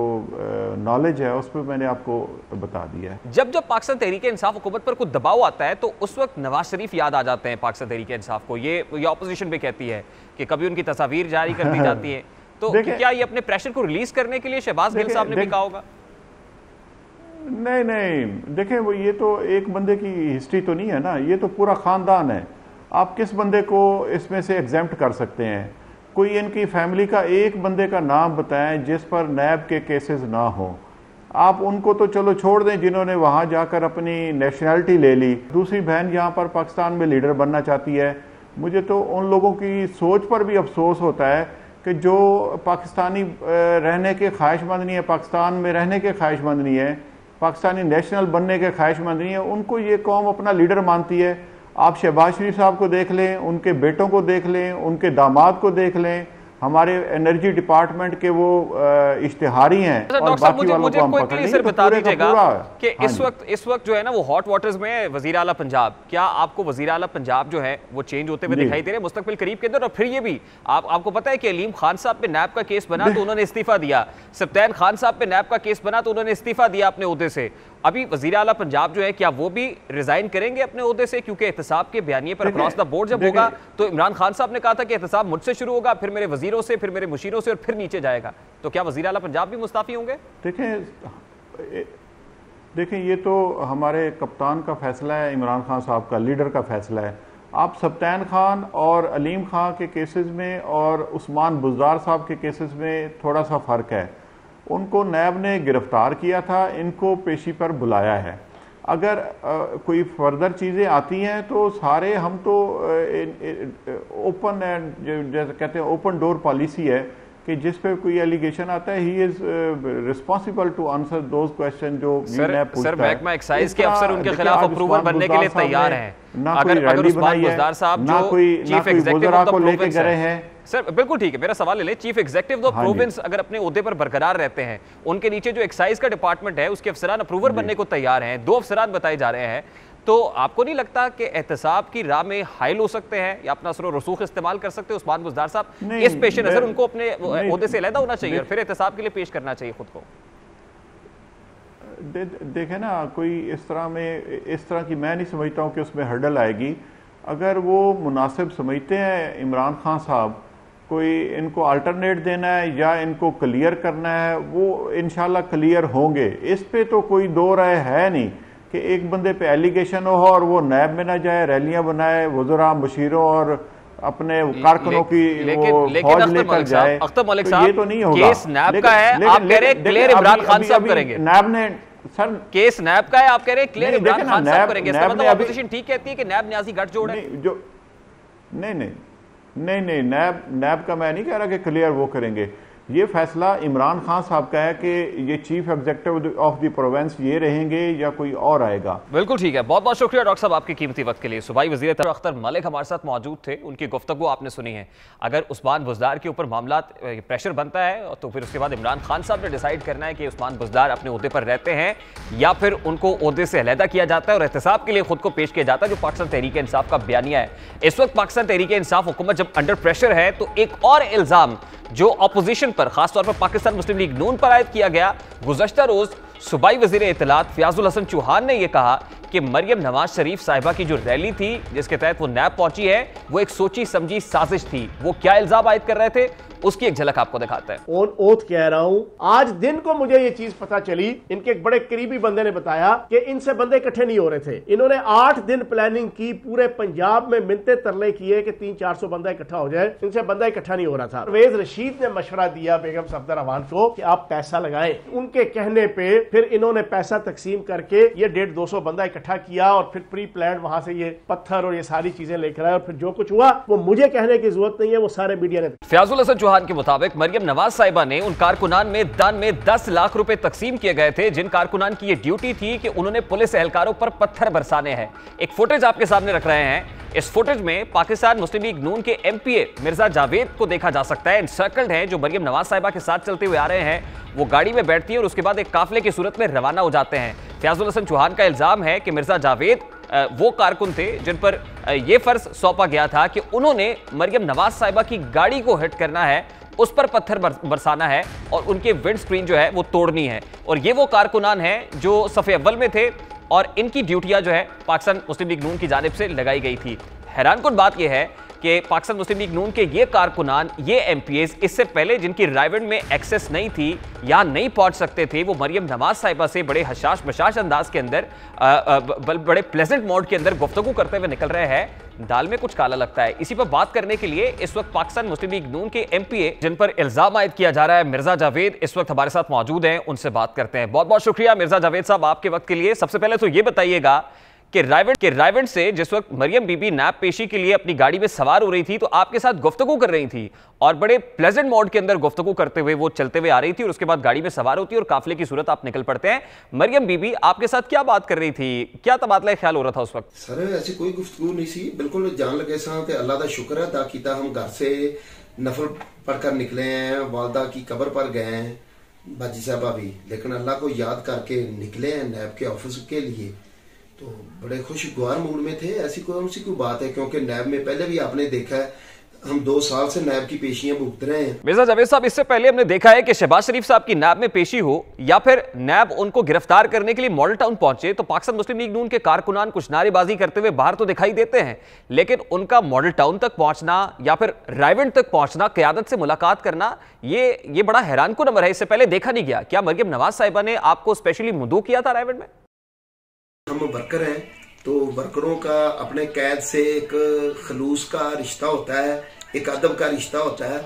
नॉलेज है उस पर मैंने आपको बता दिया है। जब पाकिस्तान तहरीक इंसाफ हुकूमत पर कुछ दबाव आता है तो उस वक्त नवाज शरीफ याद आ जाते हैं पाकिस्तान तहरीक इंसाफ को। ये ऑपोजिशन भी कहती है कि कभी उनकी तस्वीर जारी कर दी जाती है, तो क्या ये अपने प्रेशर को रिलीज करने के लिए शहबाज गिल साहब ने भी कहा होगा? नहीं, देखें वो ये तो एक बंदे की हिस्ट्री तो नहीं है ना, ये तो पूरा खानदान है। आप किस बंदे को इसमें से एग्जेम्प्ट कर सकते हैं? कोई इनकी फैमिली का एक बंदे का नाम बताएं जिस पर नैब के केसेस ना हो। आप उनको तो चलो छोड़ दें जिन्होंने वहां जाकर अपनी नेशनैलिटी ले ली, दूसरी बहन यहाँ पर पाकिस्तान में लीडर बनना चाहती है। मुझे तो उन लोगों की सोच पर भी अफसोस होता है कि जो पाकिस्तानी रहने के ख्वाहिशमंद नहीं है, पाकिस्तान में रहने के ख्वाहिशमंद नहीं है, पाकिस्तानी नेशनल बनने के ख्वाहिशमंद नहीं है, उनको ये कौम अपना लीडर मानती है। आप शहबाज शरीफ साहब को देख लें, उनके बेटों को देख लें, उनके दामाद को देख लें, हमारे एनर्जी डिपार्टमेंट के वो इश्तिहारी हैं और बाकी वालों को हम पकड़ लेंगे। सिर्फ बता दीजिएगा कि इस वक्त जो है ना वो हॉट वाटर्स में वजीर आला पंजाब, क्या आपको वजीर आला पंजाब जो है वो चेंज होते हुए दिखाई दे रहे हैं मुस्तकबिल करीब के अंदर? और फिर ये भी आपको पता है कि अलीम खान साहब पे नैब का केस बना तो उन्होंने इस्तीफा दिया, सप्तान खान साहब पे नैब का केस बना तो उन्होंने इस्तीफा दिया अपने ओहदे से। अभी वजीर आला पंजाब जो है क्या वो भी रिजाइन करेंगे अपने ओहदे से? क्योंकि एहतसाब के बयानिए पर अक्रॉस द बोर्ड जब होगा तो इमरान खान साहब ने कहा था कि एहतसाब मुझसे शुरू होगा, फिर मेरे वजीरों से, फिर मेरे मुशीरों से और फिर नीचे जाएगा। तो क्या वजीर आला पंजाब भी मुस्ताफी होंगे? देखें ये तो हमारे कप्तान का फैसला है, इमरान खान साहब का, लीडर का फैसला है। आप सप्तान खान और अलीम खान के केसेस में और उस्मान बुज़दार साहब के केसेस में थोड़ा सा फ़र्क है। उनको नैब ने गिरफ्तार किया था, इनको पेशी पर बुलाया है। अगर कोई फर्दर चीज़ें आती हैं तो सारे हम तो ओपन, जैसे कहते हैं ओपन डोर पॉलिसी है कि जिस पे कोई एलिगेशन आता है he is responsible to answer those question जो नैब पूछता है। सर महकमा एक्साइज के अफसर उनके खिलाफ अप्रूवल बनने के लिए तैयार हैं। अगर उस्मान बुज़दार साहब जो chief executive of the province हैं, सर बिल्कुल ठीक है, मेरा सवाल ले लें, चीफ एग्जीक्यूटिव ऑफ प्रोविंस अगर अपने ओहदे पर बरकरार रहते हैं, उनके नीचे जो एक्साइज का डिपार्टमेंट है उसके अफसरान अप्रूवर बनने को तैयार हैं, 2 अफसरान बताए जा रहे हैं, तो आपको नहीं लगता कि एहतसाब की राह में हाइल हो सकते हैं या अपना असर रसूख इस्तेमाल कर सकते हैं उस्मान बुज़दार साहब? इस पेश नजर उनको अपने ओहदे से अलहदा होना चाहिए और फिर एहतसाब के लिए पेश करना चाहिए खुद को। देखें ना, कोई इस तरह की मैं नहीं समझता हूं कि उसमें हर्डल आएगी। अगर वो मुनासिब समझते हैं इमरान खान साहब, कोई इनको अल्टरनेट देना है या इनको क्लियर करना है, वो इंशाल्लाह क्लियर होंगे। इस पे तो कोई दो राय है नहीं कि एक बंदे पे एलिगेशन हो और वो नैब में ना जाए, रैलियां बनाए, वज़रा मुशीरों और अपने कारकुनों की वो फौज लेकर जाए। अख्तर मलिक साहब, ये तो नहीं होगा। केस नैब का है, आप कह रहे हैं क्लियर इमरान खान साहब करेंगे। नैब ने सर केस नैब का है, आप कह रहे हैं क्लियर इमरान खान साहब करेंगे। इसका मतलब ऑपोजिशन ठीक कहती है कि नैब न्याजी गठजोड़ है। नहीं, नैब का मैं नहीं कह रहा कि क्लियर वो करेंगे। ये फैसला इमरान खान साहब का है कि ये chief executive of the province ये रहेंगे या कोई और आएगा। बिल्कुल ठीक है, बहुत बहुत शुक्रिया डॉक्टर साहब आपके कीमती वक्त के लिए। सूबाई वज़ीर अख्तर मलिक हमारे साथ मौजूद थे, उनकी गुफ्तगू आपने सुनी है। अगर उस्मान बुज़दार के ऊपर मामला प्रेशर बनता है तो फिर उसके बाद इमरान खान साहब ने डिसाइड करना है कि उस्मान बुज़दार अपने ओहदे पर रहते हैं या फिर उनको ओहदे से अलहदा किया जाता है और एहतसाब के लिए खुद को पेश किया जाता है, जो पाकिस्तान तहरीक इंसाफ का बयानिया है। इस वक्त पाकिस्तान तहरीक इंसाफ हुकूमत जब अंडर प्रेशर है तो एक और इल्जाम जो अपोजिशन पर, खासतौर पर पाकिस्तान मुस्लिम लीग नून पर आयद किया गया, गुज़श्ता रोज सूबाई वज़ीर इत्तलात फ़याज़ुल हसन चौहान ने यह कहा कि मरियम नवाज शरीफ साहिबा की जो रैली थी जिसके तहत वो नैब पहुंची है वो एक सोची समझी साजिश थी। वो क्या इल्जाम आयद कर रहे थे उसकी एक झलक आपको दिखाते हैं। ऑन ओथ कह रहा हूं, आज दिन को मुझे ये चीज पता चली, इनके एक बड़े करीबी बंदे ने बताया कि इनसे बंदे इकट्ठे नहीं हो रहे थे। इन्होंने 8 दिन प्लानिंग की, पूरे पंजाब में मिन्नते तरले किए कि 300-400 बंदा इकट्ठा हो जाए, इनसे बंदा इकट्ठा नहीं हो रहा था। परवेज रशीद ने मशवरा दिया बेगम सफदर अवान को कि आप पैसा लगाएं। उनके कहने पे फिर इन्होंने पैसा तकसीम करके ये 150-200 बंदा इकट्ठा किया और फिर प्री प्लान वहां से ये पत्थर और ये सारी चीजें लेकर आए और फिर जो कुछ हुआ वो मुझे कहने की जरूरत नहीं है, वो सारे मीडिया ने। फ़याज़ुल हसन चौहान के मुताबिक मरियम नवाज साहिबा ने उन कारकुनान में दान में 10 लाख रुपए तकसीम किए गए थे जिन कारकुनान की यह ड्यूटी थी कि उन्होंने पुलिस एहलकारों पर पत्थर बरसाने हैं। एक फुटेज आपके सामने रख रहे हैं। इस फुटेज में पाकिस्तान मुस्लिम लीग नून के एमपीए मिर्जा जावेद को देखा जा सकता है। एनसर्कल्ड हैं, जो मरियम नवाज साहिबा के साथ चलते हुए आ रहे हैं। वो गाड़ी में बैठती है और उसके बाद एक काफिले की सूरत में रवाना हो जाते हैं। फ़याज़ुल हसन चौहान का इल्जाम है कि मिर्जा जावेद वो कारकुन थे जिन पर यह फर्ज सौंपा गया था कि उन्होंने मरियम नवाज साहिबा की गाड़ी को हिट करना है, उस पर पत्थर बरसाना है और उनके विंड स्क्रीन जो है वो तोड़नी है। और ये वो कारकुनान हैं जो सफ़े अव्वल में थे और इनकी ड्यूटियां जो है पाकिस्तान मुस्लिम लीग नून की जानिब से लगाई गई थी। हैरानकुन बात यह है कि पाकिस्तान मुस्लिम लीग नून के ये कारकुनान, ये एमपीएस इससे पहले जिनकी रायविंड में एक्सेस नहीं थी या नहीं पहुंच सकते थे, वो मरियम नवाज साहिबा से बड़े हशाश बशाश अंदाज के अंदर बड़े प्लेजेंट मोड के अंदर गुफ्तगू करते हुए निकल रहे हैं। दाल में कुछ काला लगता है। इसी पर बात करने के लिए इस वक्त पाकिस्तान मुस्लिम लीग नून के एमपीए जिन पर इल्जाम आयद किया जा रहा है, मिर्जा जावेद, इस वक्त हमारे साथ मौजूद हैं, उनसे बात करते हैं। बहुत बहुत शुक्रिया मिर्जा जावेद साहब आपके वक्त के लिए। सबसे पहले तो ये बताइएगा कि रायविंड से जिस वक्त मरियम बीबी नैब पेशी के लिए अपनी गाड़ी में सवार हो रही थी तो आपके साथ गुफ्तगू कर रही थी और बड़े प्लेजेंट मोड के अंदर गुफ्तगू करते हुए वो चलते हुए आ रही थी और उसके बाद गाड़ी में सवार होती और काफिले की सूरत आप निकल पड़ते हैं। मरियम बीबी आपके साथ क्या बात कर रही थी, क्या तबादला ख्याल हो रहा था उस वक्त? सर ऐसी कोई गुफ्तगू नहीं सी, बिल्कुल जान लगे सा ते अल्लाह दा शुक्र है दा हम घर से नफल पढ़कर निकले हैं, वालदा की कब्र पर गए हैं, बाजी साहबा भी, लेकिन अल्लाह को याद करके निकले हैं नैब के ऑफिस के लिए, तो बड़े खुशगवार मूड में थे। ऐसी कोई बात है, क्योंकि नैब में पहले भी आपने देखा है हम 2 साल से नैब की पेशियां भुगत रहे हैं। मिर्जा जावेद साहब, इससे पहले हमने देखा है कि शहबाज शरीफ साहब की नैब में पेशी हो या फिर नैब उनको गिरफ्तार करने के लिए मॉडल टाउन पहुंचे तो पाकिस्तान मुस्लिम लीग नून के कारकुनान कुछ नारेबाजी करते हुए बाहर तो दिखाई देते हैं, लेकिन उनका मॉडल टाउन तक पहुंचना या फिर रायविंड तक पहुंचना, क़यादत से मुलाकात करना, ये बड़ा हैरानकुन अमर है। इससे पहले देखा नहीं गया। क्या मरियम नवाज साहिबा ने आपको स्पेशली मुदू किया था रायविंड में? हम वर्कर हैं तो वर्करों का अपने कैद से एक खलूस का रिश्ता होता है, एक अदब का रिश्ता होता है,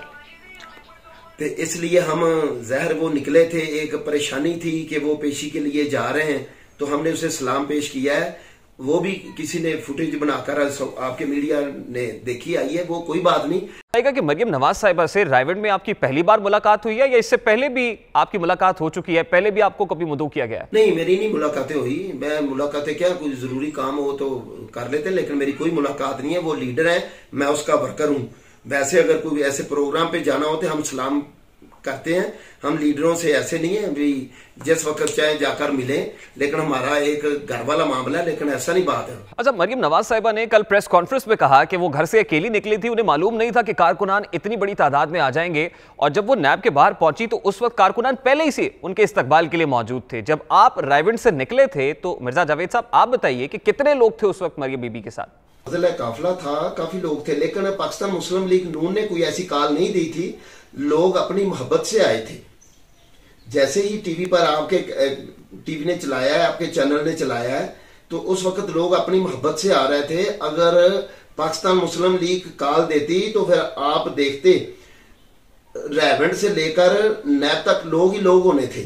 तो इसलिए हम जहर वो निकले थे, एक परेशानी थी कि वो पेशी के लिए जा रहे हैं, तो हमने उसे सलाम पेश किया है। वो भी किसी ने फुटेज बनाकर आपके मीडिया ने देखी आई है, वो कोई बात नहीं। आएगा कि मरियम नवाज साहिबा से रायविंड में आपकी पहली बार मुलाकात हुई है या इससे पहले भी आपकी मुलाकात हो चुकी है, पहले भी आपको कभी मुदू किया गया है? नहीं, मेरी नहीं मुलाकातें हुई, मैं मुलाकातें क्या, कोई जरूरी काम हो तो कर लेते, लेकिन मेरी कोई मुलाकात नहीं है। वो लीडर है, मैं उसका वर्कर हूँ। वैसे अगर कोई ऐसे प्रोग्राम पे जाना हो तो हम सलाम करते हैं, हम लीडरों से ऐसे नहीं है भी जिस वक्त चाहे जाकर मिले, लेकिन हमारा एक घर वाला मामला है, लेकिन ऐसा नहीं बात है। अच्छा, मरियम नवाज साहिबा ने कल प्रेस कॉन्फ्रेंस में कहा कि वो घर से अकेली निकली थी, उन्हें मालूम नहीं था कि कारकुनान इतनी बड़ी तादाद में आ जाएंगे, और जब वो नैब के बाहर पहुंची तो उस वक्त कारकुनान पहले ही से उनके इस्तकबाल के लिए मौजूद थे। जब आप रायविंड से निकले थे तो मिर्जा जावेद साहब आप बताइए कि कितने लोग थे उस वक्त मरियम बीबी के साथ? काफिला था, काफी लोग थे, लेकिन पाकिस्तान मुस्लिम लीग नून ने कोई ऐसी कॉल नहीं दी थी। लोग अपनी मोहब्बत से आए थे। जैसे ही टीवी पर आपके टीवी ने चलाया है, आपके चैनल ने चलाया है, तो उस वक्त लोग अपनी मोहब्बत से आ रहे थे। अगर पाकिस्तान मुस्लिम लीग कॉल देती तो फिर आप देखते रायविंड से लेकर नैब तक लोग ही लोग होने थे।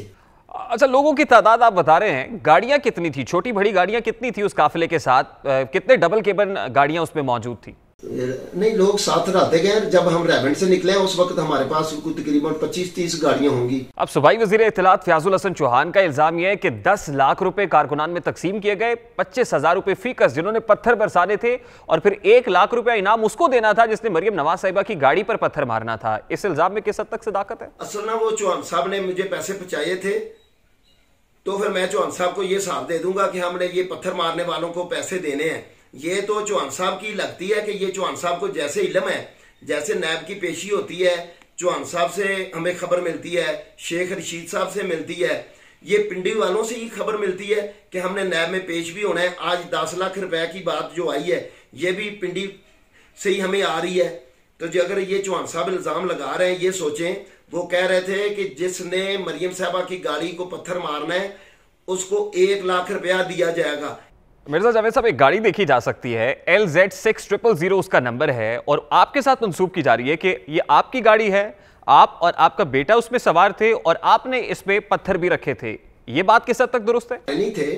अच्छा, लोगों की तादाद आप बता रहे हैं, गाड़ियां कितनी थी, छोटी बड़ी गाड़ियां कितनी थी उस काफिले के साथ? कितने डबल केबन गाड़ियां उसमें मौजूद थी? नहीं, लोग साथ रहते गए। जब हम रायविंड से निकले उस वक्त हमारे पास तकरीबन 25-30 गाड़ियां होंगी। अब सूबाई वजीर इत्तलात फयाजुल हसन चौहान का इल्जाम यह है कि 10 लाख रुपए कारकुनान में तकसीम किए गए, 25,000 रुपए फीकस जिन्होंने पत्थर बरसाने थे, और फिर 1 लाख रुपया इनाम उसको देना था जिसने मरियम नवाज साहिबा की गाड़ी पर पत्थर मारना था। इस इल्जाम में किस हद तक सदाकत है? असल ना वो चौहान साहब ने मुझे पैसे पहुंचाए थे, तो फिर मैं चौहान साहब को ये हिसाब दे दूंगा कि हमने ये पत्थर मारने वालों को पैसे देने हैं। ये तो चौहान साहब की लगती है कि ये चौहान साहब को जैसे इल्म है, जैसे नैब की पेशी होती है, चौहान साहब से हमें खबर मिलती है, शेख रशीद साहब से मिलती है, ये पिंडी वालों से ही खबर मिलती है कि हमने नैब में पेश भी होना है। आज 10 लाख रुपए की बात जो आई है, ये भी पिंडी से ही हमें आ रही है। तो जो अगर ये चौहान साहब इल्जाम लगा रहे हैं, ये सोचें, वो कह रहे थे कि जिसने मरियम साहबा की गाड़ी को पत्थर मारना है उसको 1 लाख रुपया दिया जाएगा। मिर्जा जावेद साहब, एक गाड़ी देखी जा सकती है, LZ6000 उसका नंबर है, और आपके साथ मंसूब की जा रही है कि ये आपकी गाड़ी है, आप और आपका बेटा उसमें सवार थे और आपने इसमें पत्थर भी रखे थे। ये बात किस हद तक दुरुस्त है? नहीं थे,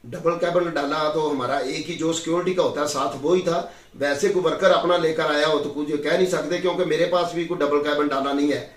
डबल कैबिन डाला तो हमारा एक ही जो सिक्योरिटी का होता है साथ वो ही था। वैसे कोई वर्कर अपना लेकर आया हो तो कुछ कह नहीं सकते, क्योंकि मेरे पास भी कोई डबल कैबिन डाला नहीं है,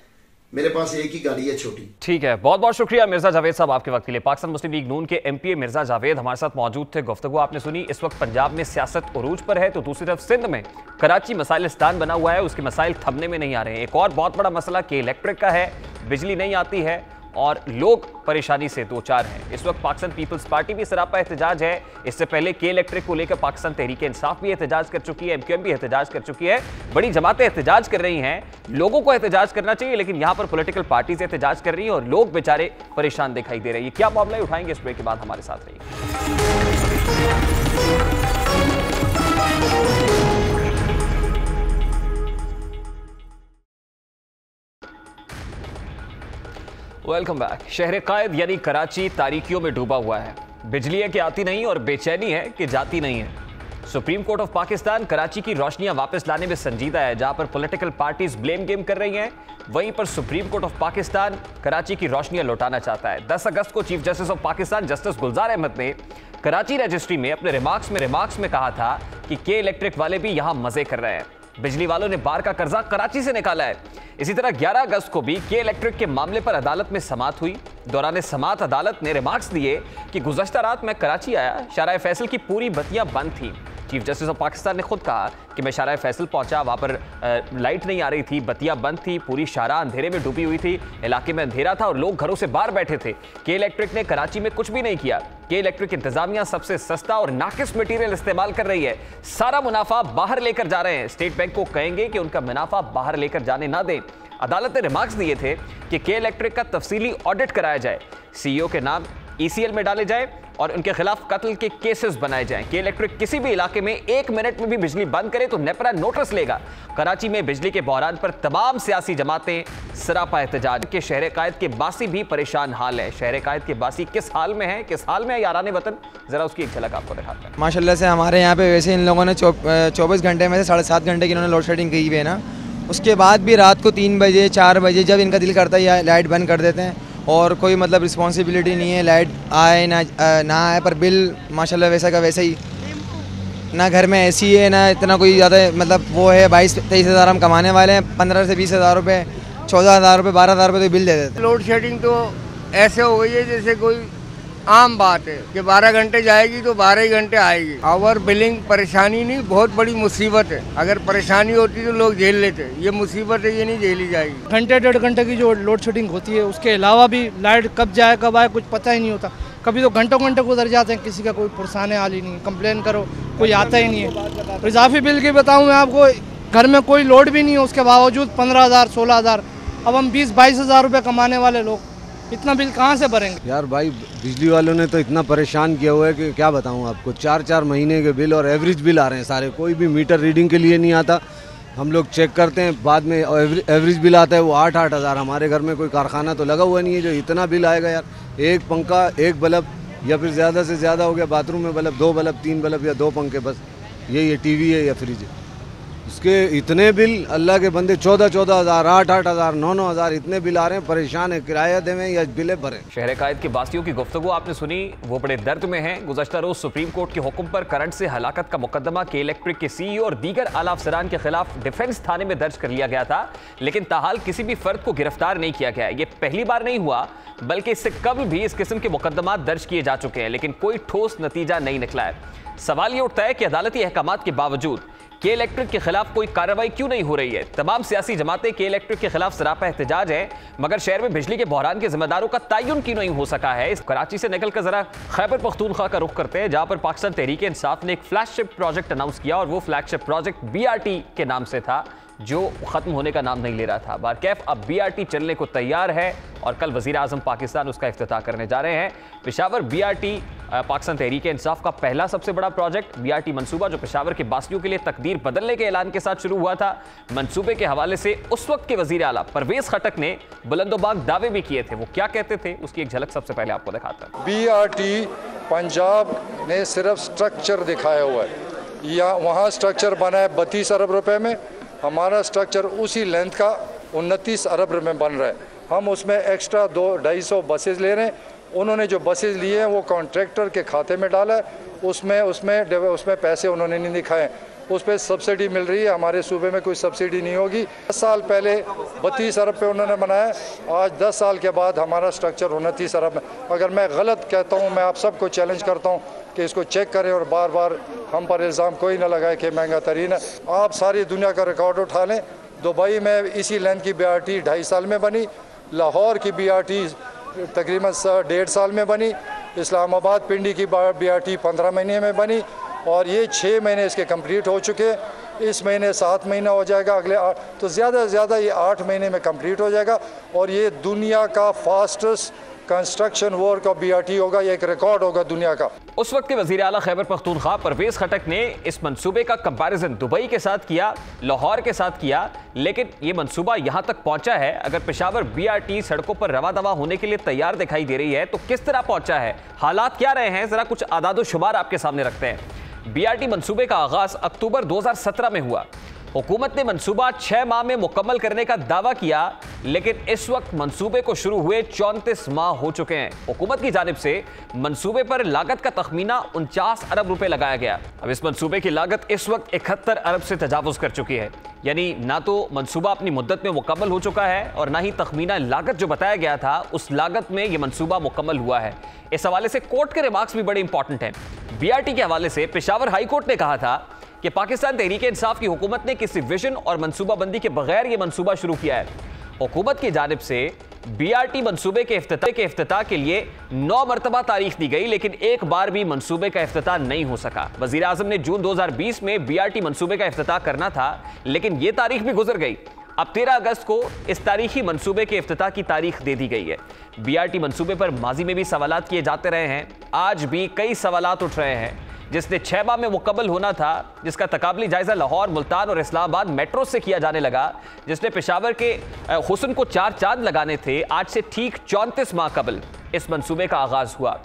मेरे पास एक ही गाड़ी है छोटी। ठीक है, बहुत बहुत शुक्रिया मिर्जा जावेद साहब आपके वक्त के लिए। पाकिस्तान मुस्लिम लीग नून के एमपीए मिर्जा जावेद हमारे साथ मौजूद थे, गुफ्तगू आपने सुनी। इस वक्त पंजाब में सियासत उरूज पर है, तो दूसरी तरफ सिंध में कराची मसाइलिस्तान बना हुआ है, उसके मसाइल थमने में नहीं आ रहे हैं। एक और बहुत बड़ा मसला कि इलेक्ट्रिक का है, बिजली नहीं आती है, और लोग परेशानी से दो चार हैं। इस वक्त पाकिस्तान पीपल्स पार्टी भी सरापा एहतजाज है। इससे पहले के इलेक्ट्रिक को लेकर पाकिस्तान तहरीक इंसाफ भी एहतजाज कर चुकी है, MQM भी एहतजाज कर चुकी है। बड़ी जमातें एहतजाज कर रही हैं। लोगों को एहतजाज करना चाहिए, लेकिन यहां पर पॉलिटिकल पार्टीज एहतजाज कर रही हैं और लोग बेचारे परेशान दिखाई दे रहे हैं। क्या मामला उठाएंगे इस ब्रेक के बाद, हमारे साथ रहिए। Welcome back. शहर कायद यानी कराची तारीकियों में डूबा हुआ है। बिजली है कि आती नहीं और बेचैनी है कि जाती नहीं है। Supreme court of Pakistan Karachi की रोशनियां वापस लाने में संजीदा है। जहां पर पॉलिटिकल पार्टीज ब्लेम गेम कर रही हैं, वहीं पर supreme court of Pakistan Karachi की रोशनियां लौटाना चाहता है। 10 अगस्त को chief justice of Pakistan justice Gulzar Ahmed ने कराची रजिस्ट्री में अपने रिमार्क्स में कहा था कि के इलेक्ट्रिक वाले भी यहां मजे कर रहे हैं। बिजली वालों ने बार का कर्जा कराची से निकाला है। इसी तरह 11 अगस्त को भी के इलेक्ट्रिक के मामले पर अदालत में समाअत हुई। दौरान समाअत अदालत ने रिमार्क्स दिए कि गुज़श्ता रात मैं कराची आया, शाहराह फैसल की पूरी बत्तियां बंद थी। चीफ जस्टिस ऑफ पाकिस्तान ने खुद कहा कि मैं शाहराह फैसल पहुंचा, वहां पर लाइट नहीं आ रही थी, बत्तियां बंद थी, पूरी शाहराह अंधेरे में डूबी हुई थी, इलाके में अंधेरा था और लोग घरों से बाहर बैठे थे। के इलेक्ट्रिक ने कराची में कुछ भी नहीं किया। के इलेक्ट्रिक इंतजामिया सबसे सस्ता और नाकिस मटेरियल इस्तेमाल कर रही है, सारा मुनाफा बाहर लेकर जा रहे हैं। स्टेट बैंक को कहेंगे कि उनका मुनाफा बाहर लेकर जाने ना दें। अदालत ने रिमार्क्स दिए थे कि के इलेक्ट्रिक का तफसीली ऑडिट कराया जाए, CEO के नाम ECL में डाले जाए और उनके खिलाफ कत्ल के केसेस बनाए जाएं। के इलेक्ट्रिक किसी भी इलाके में 1 मिनट में भी बिजली बंद करे तो नेपरा नोटिस लेगा। कराची में बिजली के बहरान पर तमाम सियासी जमातें सरापा एहतजाज के। शहर कायद के बासी भी परेशान हाल है। शहर कायद के बासी किस हाल में है, किस हाल में है याराने वतन, जरा उसकी एक झलक आपको दिखाते हैं। माशाल्लाह से हमारे यहाँ पे वैसे इन लोगों ने 24 घंटे में से 7.5 घंटे की इन्होंने लोड शेडिंग की हुई है ना। उसके बाद भी रात को 3 बजे 4 बजे जब इनका दिल करता है लाइट बंद कर देते हैं और कोई मतलब रिस्पॉन्सिबिलिटी नहीं है, लाइट आए ना आए, पर बिल माशाल्लाह वैसा का वैसा ही। ना घर में AC है, ना इतना कोई ज़्यादा मतलब वो है। 22-23 हज़ार हम कमाने वाले हैं, 15 से 20 हज़ार रुपये, 14 हज़ार रुपये, 12 हज़ार रुपये तो बिल दे देते। लोड शेडिंग तो ऐसे हो गई है जैसे कोई आम बात है कि 12 घंटे जाएगी तो 12 ही घंटे आएगी। ओवर बिलिंग परेशानी नहीं, बहुत बड़ी मुसीबत है। अगर परेशानी होती तो लोग झेल लेते, ये मुसीबत है, ये नहीं झेली जाएगी। घंटे 1.5 घंटे की जो लोड शेडिंग होती है, उसके अलावा भी लाइट कब जाए कब आए कुछ पता ही नहीं होता। कभी तो घंटों घंटे गुजर जाते हैं, किसी का कोई पुरसाने हाल ही नहीं है। कंप्लेन करो कोई आता ही नहीं है। इजाफी बिल की बताऊँ मैं आपको, घर में कोई लोड भी नहीं है, उसके बावजूद 15,000 16,000। अब हम 20-22 हज़ार रुपये कमाने वाले लोग इतना बिल कहाँ से भरेंगे? यार भाई बिजली वालों ने तो इतना परेशान किया हुआ है कि क्या बताऊँ आपको। 4-4 महीने के बिल और एवरेज बिल आ रहे हैं सारे। कोई भी मीटर रीडिंग के लिए नहीं आता। हम लोग चेक करते हैं बाद में, एवरेज बिल आता है वो 8-8 हज़ार। हमारे घर में कोई कारखाना तो लगा हुआ नहीं है जो इतना बिल आएगा यार। एक पंखा, एक बल्ब, या फिर ज़्यादा से ज़्यादा हो गया बाथरूम में बल्ब, 2 बल्ब, 3 बल्ब या 2 पंखे, बस यही TV है या फ्रिज है। उसके इतने बिल, अल्लाह के बंदे 14-14 हज़ार, 8-8 हज़ार, 9-9 हज़ार इतने बिल आ रहे हैं। परेशान है, किराया देवें या बिले भरें। शहर कायद के बासियों की गुफ्तगू आपने सुनी, वो बड़े दर्द में हैं। गुज़श्ता रोज सुप्रीम कोर्ट के हुक्म पर करंट से हलाकत का मुकदमा के इलेक्ट्रिक के CEO और दीगर आला अफसरान के खिलाफ डिफेंस थाने में दर्ज कर लिया गया था, लेकिन ताहाल किसी भी फर्द को गिरफ्तार नहीं किया गया। ये पहली बार नहीं हुआ, बल्कि इससे कबल भी इस किस्म के मुकदमा दर्ज किए जा चुके हैं, लेकिन कोई ठोस नतीजा नहीं निकला है। सवाल ये उठता है कि अदालती अहकामात के बावजूद के इलेक्ट्रिक के खिलाफ कोई कार्रवाई क्यों नहीं हो रही है। तमाम सियासी जमातें के इलेक्ट्रिक के खिलाफ सरापा एहतजाज है, मगर शहर में बिजली के बहरान के जिम्मेदारों का तयन क्यों नहीं हो सका है। इस कराची से निकलकर जरा खैबर पख्तूनख्वा का रुख करते हैं, जहां पर पाकिस्तान तहरीक इंसाफ ने एक फ्लैगशिप प्रोजेक्ट अनाउंस किया और वो फ्लैगशिप प्रोजेक्ट BRT के नाम से था, जो खत्म होने का नाम नहीं ले रहा था। बारकैफ अब BRT चलने को तैयार है और कल वजीर आजम पाकिस्तान उसका इफ्तिताह करने जा रहे हैं। पेशावर BRT पाकिस्तान तहरीक इंसाफ का पहला सबसे बड़ा प्रोजेक्ट BRT मंसूबा, जो पेशावर के बासियों के लिए तकदीर बदलने के ऐलान के साथ शुरू हुआ था। मंसूबे के हवाले से उस वक्त के वजीर आला परवेज खटक ने बुलंदोबाग दावे भी किए थे। वो क्या कहते थे, उसकी एक झलक सबसे पहले आपको दिखाता है। BRT पंजाब ने सिर्फ स्ट्रक्चर दिखाया हुआ है, या वहाँ स्ट्रक्चर बना है 32 अरब रुपए में, हमारा स्ट्रक्चर उसी लेंथ का 29 अरब में बन रहा है। हम उसमें एक्स्ट्रा 200-250 बसेज ले रहे हैं। उन्होंने जो बसेज लिए हैं वो कॉन्ट्रैक्टर के खाते में डाला है, उसमें पैसे उन्होंने नहीं दिखाए। उस पर सब्सिडी मिल रही है, हमारे सूबे में कोई सब्सिडी नहीं होगी। 10 साल पहले 32 अरब पे उन्होंने बनाया, आज 10 साल के बाद हमारा स्ट्रक्चर 29 अरब में। अगर मैं गलत कहता हूँ, मैं आप सबको चैलेंज करता हूँ कि इसको चेक करें और बार बार हम पर इल्ज़ाम कोई ना लगाए कि महंगा तरीन है। आप सारी दुनिया का रिकॉर्ड उठा लें, दुबई में इसी लेंथ की BRT 2.5 साल में बनी, लाहौर की BRT तकरीबन 1.5 साल में बनी। इस्लामाबाद पिंडी की BRT 15 महीने में बनी और ये 6 महीने इसके कंप्लीट हो चुके। इस महीने 7 महीना हो जाएगा, अगले तो ज़्यादा से ज़्यादा ये 8 महीने में कंप्लीट हो जाएगा और ये दुनिया का fastest construction work of BRT होगा। ये एक रिकॉर्ड होगा दुनिया का। उस वक्त के वज़ीर आला खैबर पख्तूनख्वा परवेज़ खटक ने इस मंसूबे का कंपैरिजन दुबई के साथ किया, लाहौर के साथ किया, लेकिन ये मंसूबा यहाँ तक पहुँचा है। अगर पेशावर BRT सड़कों पर रवा दवा होने के लिए तैयार दिखाई दे रही है तो किस तरह पहुँचा है, हालात क्या रहे हैं, ज़रा कुछ आदाद शुमार आपके सामने रखते हैं। BRT मंसूबे का आगाज़ अक्टूबर 2017 में हुआ। हुकूमत ने मंसूबा 6 माह में मुकम्मल करने का दावा किया, लेकिन इस वक्त मंसूबे को शुरू हुए 34 माह हो चुके हैं। हुकूमत की जानिब से मंसूबे पर लागत का तखमीना 49 अरब रुपए लगाया गया। अब इस मंसूबे की लागत इस वक्त 71 अरब से तजावुज कर चुकी है। यानी ना तो मंसूबा अपनी मुद्दत में मुकम्मल हो चुका है और ना ही तखमीना लागत जो बताया गया था उस लागत में यह मंसूबा मुकम्मल हुआ है। इस हवाले से कोर्ट के रिमार्क्स भी बड़े इंपॉर्टेंट हैं। BRT के हवाले से पेशावर हाई कोर्ट ने कहा था कि पाकिस्तान तहरीक इंसाफ की हुकूमत ने किसी विजन और मंसूबाबंदी के बगैर यह मंसूबा शुरू किया है। हुकूमत की जानिब से BRT मंसूबे के इफ्तिताह के लिए 9 मरतबा तारीख दी गई, लेकिन एक बार भी मंसूबे का इफ्तिताह नहीं हो सका। वज़ीर आज़म ने जून 2020 में BRT मंसूबे का इफ्तिताह करना था, लेकिन यह तारीख भी गुजर गई। अब 13 अगस्त को इस तारीखी मंसूबे के इफ्तिताह की तारीख दे दी गई है। BRT मंसूबे पर माजी में भी सवालात किए जाते रहे हैं, आज भी कई सवालात उठ रहे हैं। जिसने 6 माह में मुकम्मल होना था, जिसका तकाबली जायजा लाहौर, मुल्तान और इस्लामाबाद मेट्रो से किया जाने लगा, जिसने पेशावर के हुस्न को 4 चांद लगाने थे, आज से ठीक 34 माह कबल इस मंसूबे का आगाज हुआ।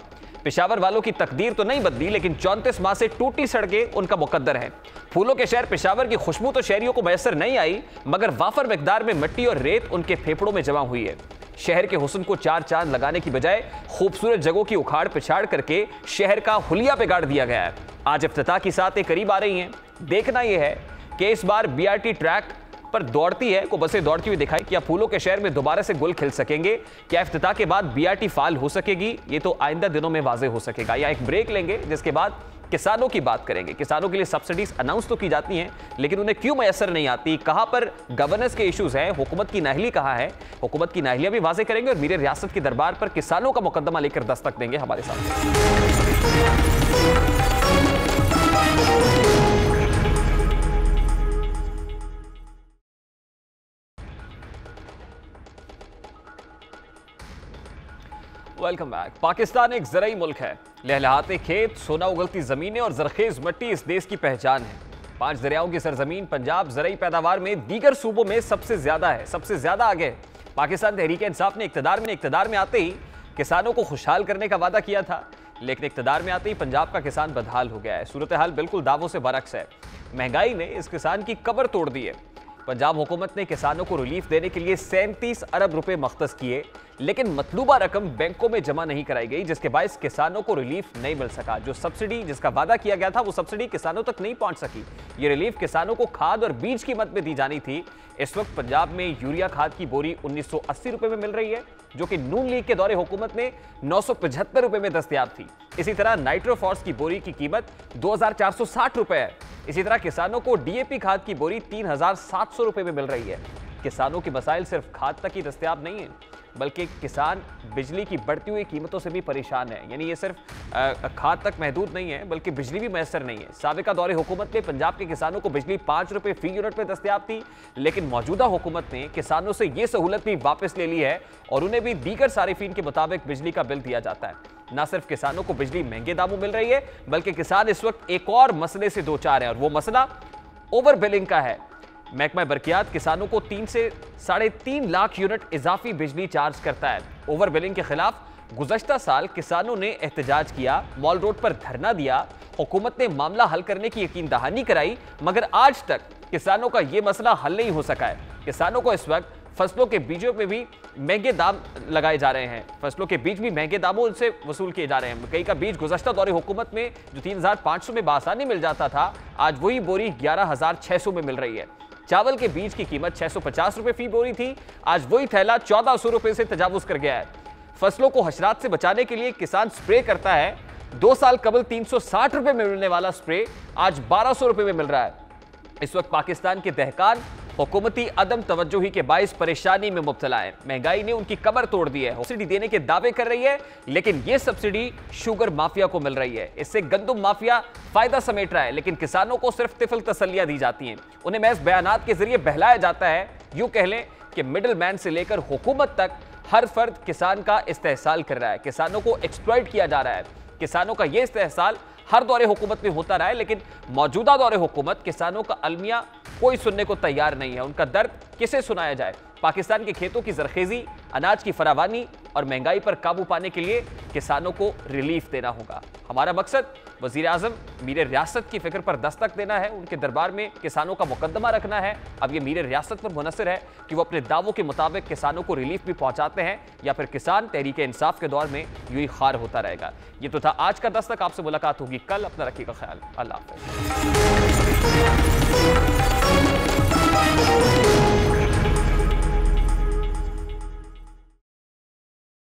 पेशावर वालों की तकदीर तो नहीं बदली, लेकिन 34 माह से टूटी सड़कें उनका मुकद्दर है। फूलों के शहर पेशावर की खुशबू तो शहरियों को मैसर नहीं आई, मगर वाफर मिकदार में मिट्टी और रेत उनके फेफड़ों में जमा हुई है। शहर के हुस्न को 4 चांद लगाने की बजाय खूबसूरत जगहों की उखाड़ पिछाड़ करके शहर का हुलिया बिगाड़ दिया गया है। आज इफ्तिताह की सातें करीब आ रही हैं। देखना यह है कि इस बार BRT ट्रैक पर दौड़ती है, को बसें दौड़ती हुई दिखाई, क्या फूलों के शहर में दोबारा से गुल खिल सकेंगे, क्या इफ्तिताह के बाद BRT फाल हो सकेगी, ये तो आइंदा दिनों में वाज़े हो सकेगा। या एक ब्रेक लेंगे, जिसके बाद किसानों की बात करेंगे। किसानों के लिए सब्सिडीज अनाउंस तो की जाती हैं, लेकिन उन्हें क्यों मैसर नहीं आती, कहां पर गवर्नेंस के इश्यूज हैं, हुकूमत की नाहली कहां है, हुकूमत की नाहलियां भी वाजे करेंगे और मेरे रियासत के दरबार पर किसानों का मुकदमा लेकर दस्तक देंगे हमारे साथ। Welcome back. पाकिस्तान एक ज़राई मुल्क है। लहलहाते खेत, सोना उगलती ज़मीनें और जरखेज मिट्टी इस देश की पहचान है। 5 दरियाओं की सरजमीन पंजाब ज़राई पैदावार में दीगर सूबों में सबसे ज़्यादा है, सबसे ज़्यादा आगे है। पाकिस्तान तहरीक इंसाफ ने इक़्तिदार में आते ही किसानों को खुशहाल करने का वादा किया था, लेकिन इक़्तिदार में आते ही पंजाब का किसान बदहाल हो गया है। सूरत हाल बिल्कुल दावों से बरक्स है। महंगाई ने इस किसान की कब्र तोड़ दी है। पंजाब हुकूमत ने किसानों को रिलीफ देने के लिए 37 अरब रुपए मख्तस किए, लेकिन मतलूबा रकम बैंकों में जमा नहीं कराई गई, जिसके बायस किसानों को रिलीफ नहीं मिल सका। जो सब्सिडी जिसका वादा किया गया था वो सब्सिडी किसानों तक नहीं पहुंच सकी। ये रिलीफ किसानों को खाद और बीज कीमत में दी जानी थी। इस वक्त पंजाब में यूरिया खाद की बोरी 1980 रुपए में मिल रही है, जो कि नून लीग के दौरे हुकूमत में 975 रुपए में दस्तयाब थी। इसी तरह नाइट्रोफॉस की बोरी की कीमत 2460 रुपए है। इसी तरह किसानों को DAP खाद की बोरी 3700 रुपए में मिल रही है। किसानों के मसाइल सिर्फ खाद तक ही दस्तयाब नहीं है, बल्कि किसान बिजली की बढ़ती हुई कीमतों से भी परेशान है। यानी ये सिर्फ खाद तक महदूद नहीं है, बल्कि बिजली भी मैसर नहीं है। साबिका दौरे हुकूमत में पंजाब के किसानों को बिजली 5 रुपए फी यूनिट में दस्तयाब थी, लेकिन मौजूदा हुकूमत ने किसानों से ये सहूलत भी वापस ले ली है और उन्हें भी दीगर सारिफीन के मुताबिक बिजली का बिल दिया जाता है। न सिर्फ किसानों को बिजली महंगे दामों मिल रही है, बल्कि किसान इस वक्त एक और मसले से दो चार है, और वो मसला ओवर बिलिंग का है। महकमा बरकियात किसानों को 3 से 3.5 लाख यूनिट इजाफी बिजली चार्ज करता है। ओवर बिलिंग के खिलाफ गुज़श्ता साल किसानों ने एहतजाज किया, मॉल रोड पर धरना दिया। हुकूमत ने मामला हल करने की यकीन दहानी कराई, मगर आज तक किसानों का यह मसला हल नहीं हो सका है। किसानों को इस वक्त फसलों के बीजों पे भी महंगे दाम लगाए जा रहे हैं। फसलों के बीज भी महंगे दामों से वसूल किए जा रहे हैं। कई का बीज गुज़श्ता दौरे हुकूमत में जो 3500 में बासानी मिल जाता था, आज वही बोरी 11600 में मिल रही है। चावल के बीज की कीमत 650 रुपए फी बोरी थी, आज वही थैला 1400 रुपए से तजावुज कर गया है। फसलों को हशरात से बचाने के लिए किसान स्प्रे करता है। 2 साल कबल 360 रुपए में मिलने वाला स्प्रे आज 1200 रुपए में मिल रहा है। इस वक्त पाकिस्तान के दहकान हुकूमती अदम तवज्जोही के बाइस परेशानी में मुब्तला है। महंगाई ने उनकी कमर तोड़ दी है। सब्सिडी देने के दावे कर रही है, लेकिन यह सब्सिडी शुगर माफिया को मिल रही है। इससे गंदुम माफिया फायदा समेट रहा है, लेकिन किसानों को सिर्फ तिफल तसल्लियां दी जाती हैं। उन्हें महज बयानात के जरिए बहलाया जाता है। यूं कह लें कि मिडिल मैन से लेकर हुकूमत तक हर फर्द किसान का इस्तेहसाल कर रहा है। किसानों को एक्सप्लॉइट किया जा रहा है। किसानों का यह इस्तेहसाल हर दौरे हुकूमत में होता रहा है, लेकिन मौजूदा दौरे हुकूमत किसानों का अलमिया कोई सुनने को तैयार नहीं है। उनका दर्द किसे सुनाया जाए? पाकिस्तान के खेतों की जरखेजी, अनाज की फरावानी और महंगाई पर काबू पाने के लिए किसानों को रिलीफ देना होगा। हमारा मकसद वजीर आजम मीर रियासत की फिक्र पर दस्तक देना है, उनके दरबार में किसानों का मुकदमा रखना है। अब यह मीर रियासत पर मुनसर है कि वो अपने दावों के मुताबिक किसानों को रिलीफ भी पहुंचाते हैं, या फिर किसान तहरीक इंसाफ के दौर में यूं ही खार होता रहेगा। ये तो था आज का दस्तक। आपसे मुलाकात होगी कल। अपना रखिएगा ख्याल। अल्लाह हाफ़िज़।